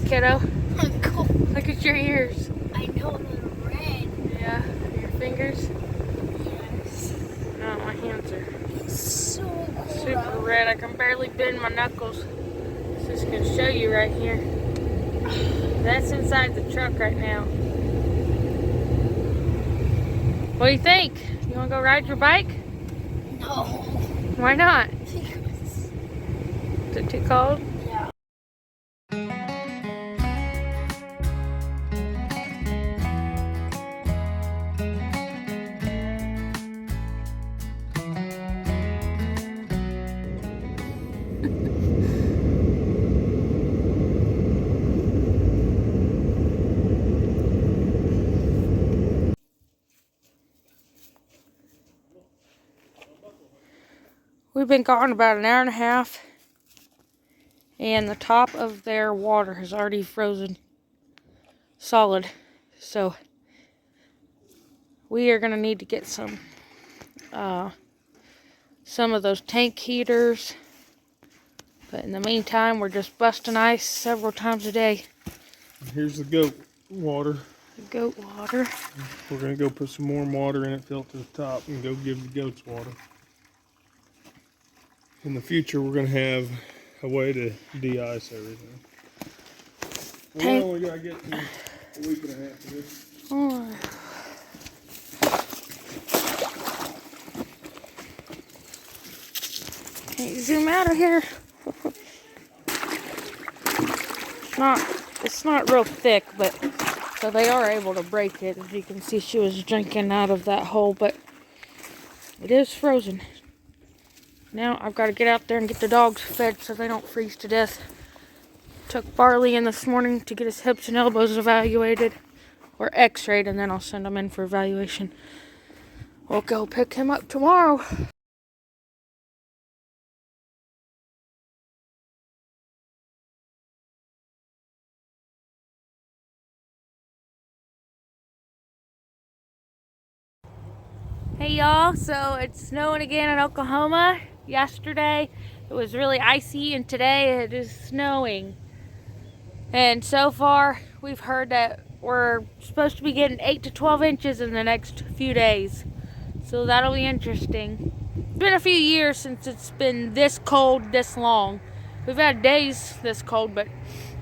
kiddo. I'm cold. Look at your ears. I know they're red. Yeah, your fingers. Yes. No, my hands are It's so cold. super red. I can barely bend my knuckles. Just gonna show you right here. That's inside the truck right now. What do you think? You wanna go ride your bike? No. Why not? Because, Is it too cold? yeah. We've been gone about an hour and a half, and the top of their water has already frozen solid. So we are gonna need to get some of those tank heaters. But in the meantime, we're just busting ice several times a day. Here's the goat water. The goat water. We're gonna go put some warm water in it, fill it to the top, and go give the goats water. In the future, we're gonna have a way to de-ice everything. We only gotta get through a week and a half of this. Oh. Can you zoom out of here? It's not real thick, but so they are able to break it. As you can see, she was drinking out of that hole, but it is frozen. Now I've got to get out there and get the dogs fed so they don't freeze to death. Took Barley in this morning to get his hips and elbows evaluated, or x-rayed, and then I'll send him in for evaluation. We'll go pick him up tomorrow. Hey y'all, so it's snowing again in Oklahoma. Yesterday it was really icy, and today it is snowing. And so far we've heard that we're supposed to be getting 8 to 12 inches in the next few days. So that'll be interesting. It's been a few years since it's been this cold this long. We've had days this cold, but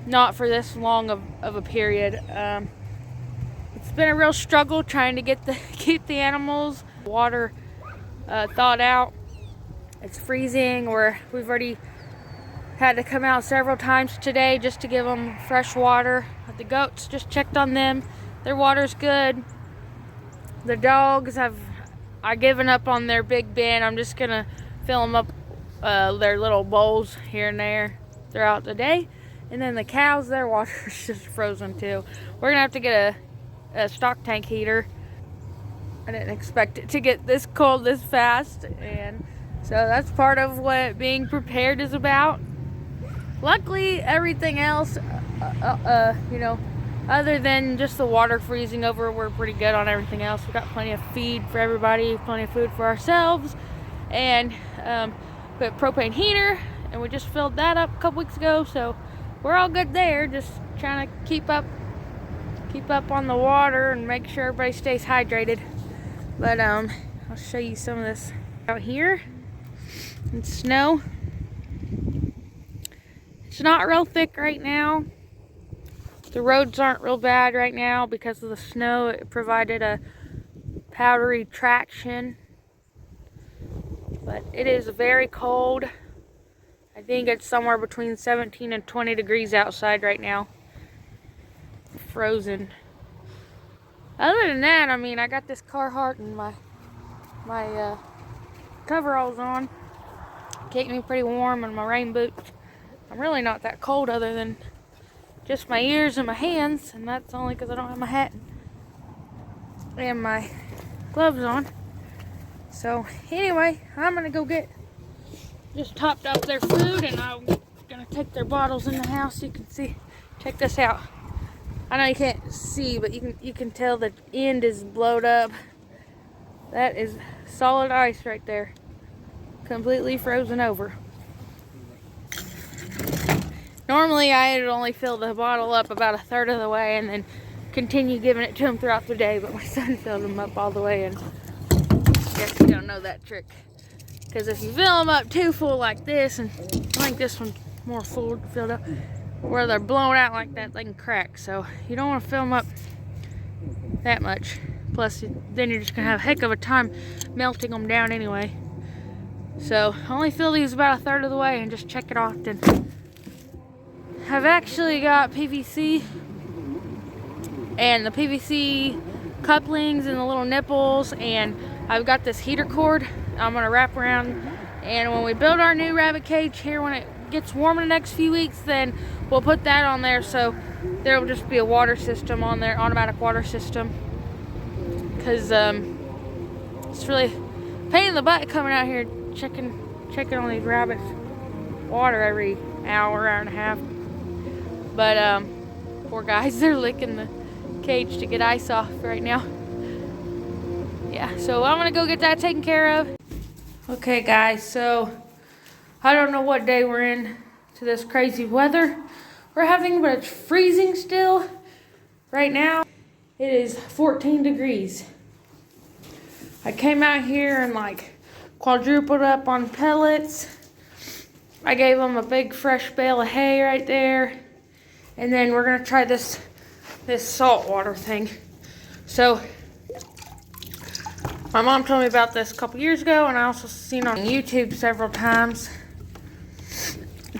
not for this long of a period. It's been a real struggle trying to keep the animals water thawed out. It's freezing, or we've already had to come out several times today just to give them fresh water. The goats, just checked on them. Their water's good. The dogs I've given up on their big bin. I'm just gonna fill them up their little bowls here and there throughout the day. And then the cows, their water's just frozen too. We're gonna have to get a stock tank heater. I didn't expect it to get this cold this fast, and so that's part of what being prepared is about. Luckily, everything else, you know, other than just the water freezing over, we're pretty good on everything else. We got plenty of feed for everybody, plenty of food for ourselves, and put propane heater, and we just filled that up a couple weeks ago, so we're all good there. Just trying to keep up on the water and make sure everybody stays hydrated. But I'll show you some of this out here. It's snow. It's not real thick right now. The roads aren't real bad right now because of the snow. It provided a powdery traction. But it is very cold. I think it's somewhere between 17 and 20 degrees outside right now. Frozen. Other than that, I mean, I got this Carhartt and my coveralls on. Keep me pretty warm, and my rain boots. I'm really not that cold other than just my ears and my hands, and that's only because I don't have my hat and my gloves on. So anyway, I'm gonna go just topped up their food, and I'm gonna take their bottles in the house so you can see. Check this out. I know you can't see, but you can tell the end is blowed up. That is solid ice right there. Completely frozen over. Normally I'd only fill the bottle up about a third of the way and then continue giving it to them throughout the day, but my son filled them up all the way, and I guess you don't know that trick. Because if you fill them up too full like this, and I think this one's more full filled up, where they're blown out like that, they can crack. So you don't want to fill them up that much. Plus, then you're just going to have a heck of a time melting them down anyway. So only fill these about a third of the way and just check it often. I've actually got PVC, and the PVC couplings and the little nipples, and I've got this heater cord I'm gonna wrap around, and when we build our new rabbit cage here, when it gets warm in the next few weeks, then we'll put that on there, so there will just be a water system on there, automatic water system, because it's really a pain in the butt coming out here checking on these rabbits water every hour and a half. But poor guys, they're licking the cage to get ice off right now. Yeah, so I'm gonna go get that taken care of. Okay guys, so I don't know what day we're in to this crazy weather we're having, but it's freezing still. Right now it is 14 degrees. I came out here and like quadrupled up on pellets. I gave them a big fresh bale of hay right there. And then we're gonna try this salt water thing. So my mom told me about this a couple years ago, and I also seen on YouTube several times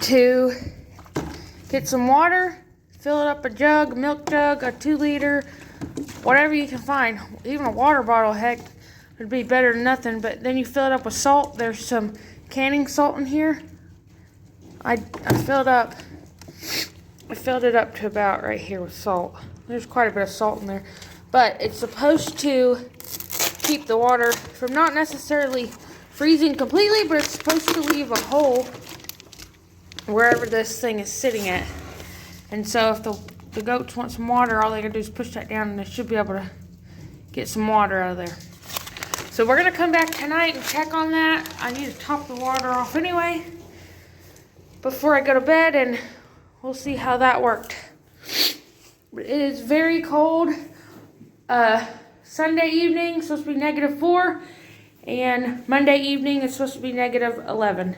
to get some water, fill it up a jug, milk jug, a 2 liter, whatever you can find. Even a water bottle, heck, would be better than nothing. But then you fill it up with salt. There's some canning salt in here. I filled it up to about right here with salt. There's quite a bit of salt in there. But it's supposed to keep the water from not necessarily freezing completely, but it's supposed to leave a hole wherever this thing is sitting at. And so if the goats want some water, all they gotta do is push that down and they should be able to get some water out of there. So we're gonna come back tonight and check on that. I need to top the water off anyway before I go to bed, and we'll see how that worked. It is very cold. Sunday evening supposed to be -4, and Monday evening it's supposed to be -11.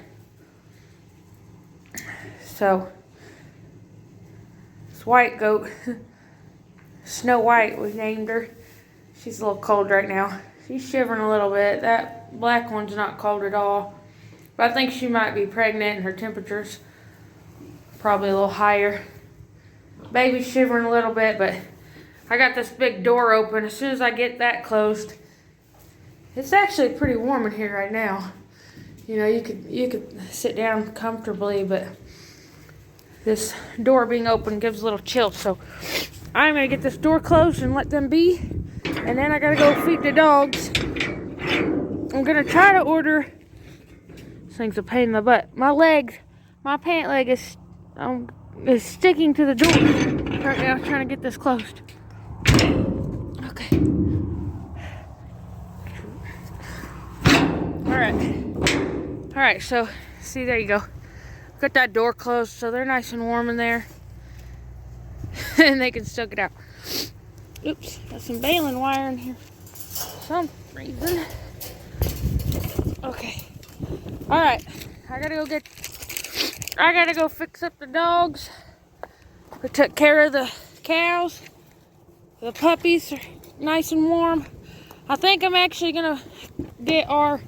So this white goat, Snow White, we named her. She's a little cold right now. She's shivering a little bit. That black one's not cold at all. But I think she might be pregnant and her temperature's probably a little higher. Baby's shivering a little bit, but I got this big door open. As soon as I get that closed, it's actually pretty warm in here right now. You know, you could sit down comfortably, but this door being open gives a little chill. So I'm gonna get this door closed and let them be, and then I gotta go feed the dogs. I'm gonna try to order. This thing's a pain in the butt. My pant leg is sticking to the door right now, trying to get this closed. Okay. All right, so see, there you go. Got that door closed so they're nice and warm in there. And they can still get out. Oops, got some baling wire in here for some reason. Okay. All right, I gotta go fix up the dogs. We took care of the cows. The puppies are nice and warm. I think I'm actually gonna get our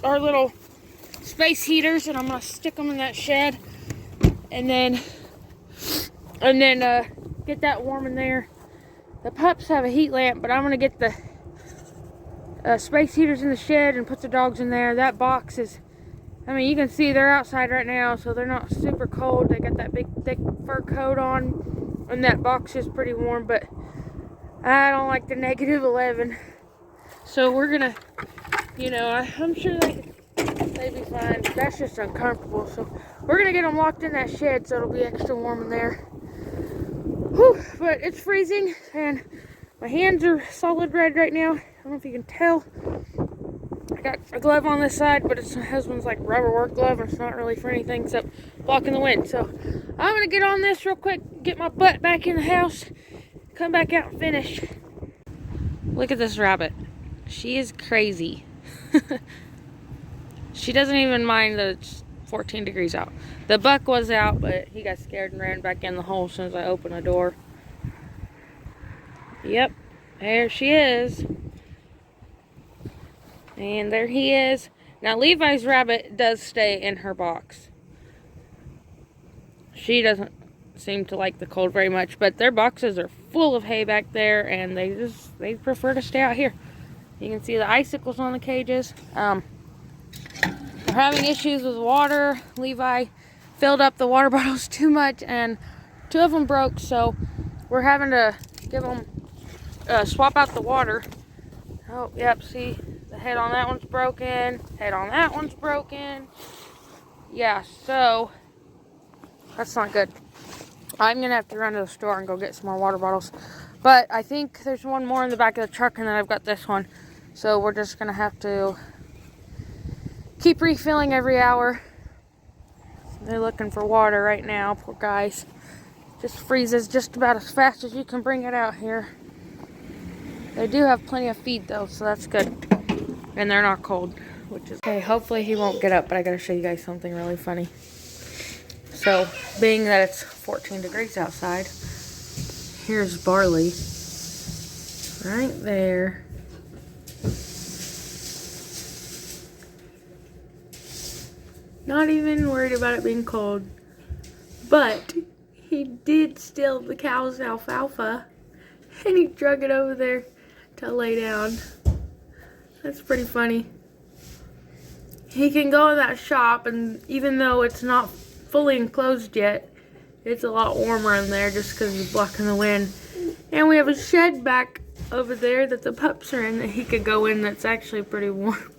little space heaters, and I'm gonna stick them in that shed, and then get that warm in there. The pups have a heat lamp, but I'm gonna get the space heaters in the shed and put the dogs in there. That box is, I mean, you can see they're outside right now, so they're not super cold. They got that big thick fur coat on, and that box is pretty warm, but I don't like the -11. So we're gonna, you know, I'm sure they'd be fine. That's just uncomfortable. So we're gonna get them locked in that shed so it'll be extra warm in there. Whew, but it's freezing and my hands are solid red right now. I don't know if you can tell. I got a glove on this side, but it's my husband's like rubber work glove, and it's not really for anything except blocking the wind. So I'm gonna get on this real quick, get my butt back in the house, come back out and finish. Look at this rabbit. She is crazy. She doesn't even mind that it's 14 degrees out. The buck was out, but he got scared and ran back in the hole as soon as I opened the door. Yep, there she is. And there he is. Now Levi's rabbit does stay in her box. She doesn't seem to like the cold very much, but their boxes are full of hay back there, and they prefer to stay out here. You can see the icicles on the cages. We're having issues with water. Levi filled up the water bottles too much, and 2 of them broke, so we're having to give them swap out the water. Oh, yep, see, the head on that one's broken, head on that one's broken. Yeah, so that's not good. I'm gonna have to run to the store and go get some more water bottles, but I think there's one more in the back of the truck, and then I've got this one, so we're just gonna have to keep refilling every hour. They're looking for water right now, poor guys. Just freezes just about as fast as you can bring it out here. They do have plenty of feed though, so that's good. And they're not cold, which is okay. Hopefully he won't get up, but I gotta show you guys something really funny. So, being that it's 14 degrees outside, here's Barley right there. Not even worried about it being cold. But he did steal the cow's alfalfa, and he drug it over there to lay down. That's pretty funny. He can go in that shop, and even though it's not fully enclosed yet, it's a lot warmer in there just because he's blocking the wind. And we have a shed back over there that the pups are in that he could go in that's actually pretty warm.